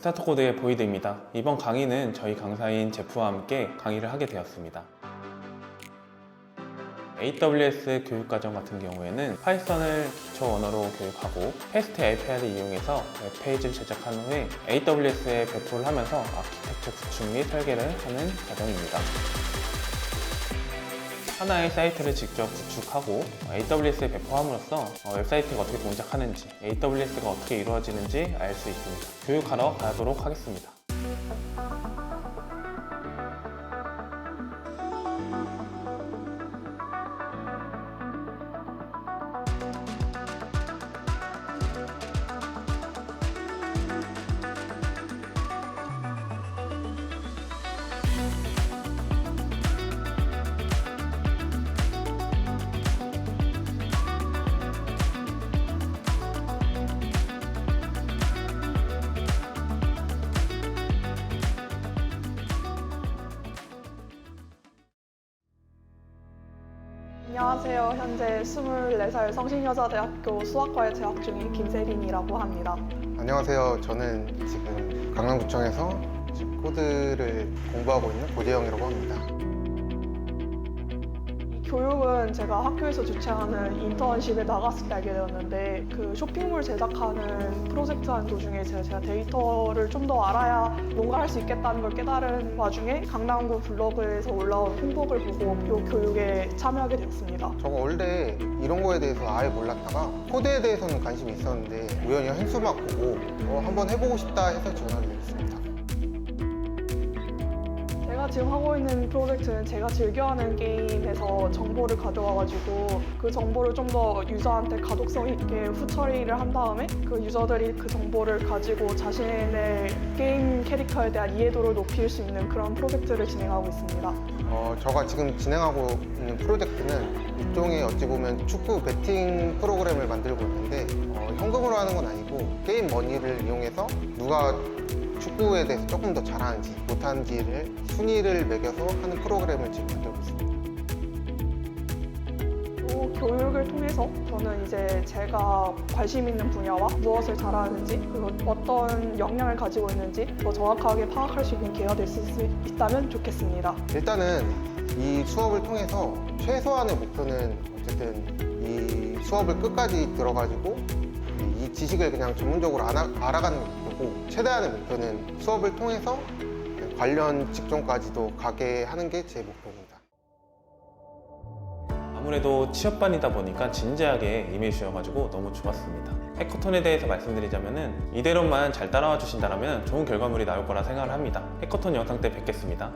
스타트 코드의 보이드입니다. 이번 강의는 저희 강사인 제프와 함께 강의를 하게 되었습니다. AWS 교육과정 같은 경우에는 파이썬을 기초 언어로 교육하고 패스트 API를 이용해서 웹페이지를 제작한 후에 AWS에 배포를 하면서 아키텍처 구축 및 설계를 하는 과정입니다. 하나의 사이트를 직접 구축하고 AWS에 배포함으로써 웹사이트가 어떻게 동작하는지, AWS가 어떻게 이루어지는지 알 수 있습니다. 교육하러 가도록 하겠습니다. 안녕하세요. 현재 24살 성신여자대학교 수학과에 재학 중인 김세린이라고 합니다. 안녕하세요. 저는 지금 강남구청에서 지금 코드를 공부하고 있는 고재영이라고 합니다. 이 교육은 제가 학교에서 주최하는 인턴십에 나갔을 때 알게 되었는데 그 쇼핑몰 제작하는 프로젝트 하는 도중에 제가 데이터를 좀 더 알아야 뭔가 할 수 있겠다는 걸 깨달은 와중에 강남구 블로그에서 올라온 홍보를 보고 이 교육에 참여하게 되었습니다. 저가 원래 이런 거에 대해서 아예 몰랐다가 코드에 대해서는 관심이 있었는데 우연히 현수막 보고 한번 해보고 싶다 해서 전화를 드렸습니다. 제가 지금 하고 있는 프로젝트는 제가 즐겨하는 게임에서 정보를 가져와가지고 그 정보를 좀 더 유저한테 가독성 있게 후처리를 한 다음에 그 유저들이 그 정보를 가지고 자신의 게임 캐릭터에 대한 이해도를 높일 수 있는 그런 프로젝트를 진행하고 있습니다. 저가 지금 진행하고 있는 프로젝트는 일종의 어찌 보면 축구 베팅 프로그램을 만들고 있는데 현금으로 하는 건 아니고 게임 머니를 이용해서 누가 축구에 대해서 조금 더 잘하는지 못하는지를 순위를 매겨서 하는 프로그램을 지금 만들고 있습니다. 이 교육을 통해서 저는 이제 제가 관심 있는 분야와 무엇을 잘하는지 그리고 어떤 역량을 가지고 있는지 더 정확하게 파악할 수 있는 기회가 될 수 있다면 좋겠습니다. 일단은 이 수업을 통해서 최소한의 목표는 어쨌든 이 수업을 끝까지 들어가지고 이 지식을 그냥 전문적으로 알아가는 게 목표고 최대한의 목표는 수업을 통해서 관련 직종까지도 가게 하는 게 제 목표입니다. 아무래도 취업반이다 보니까 진지하게 임해주셔가지고 너무 좋았습니다. 해커톤에 대해서 말씀드리자면은 이대로만 잘 따라와 주신다면 좋은 결과물이 나올 거라 생각을 합니다. 해커톤 영상 때 뵙겠습니다.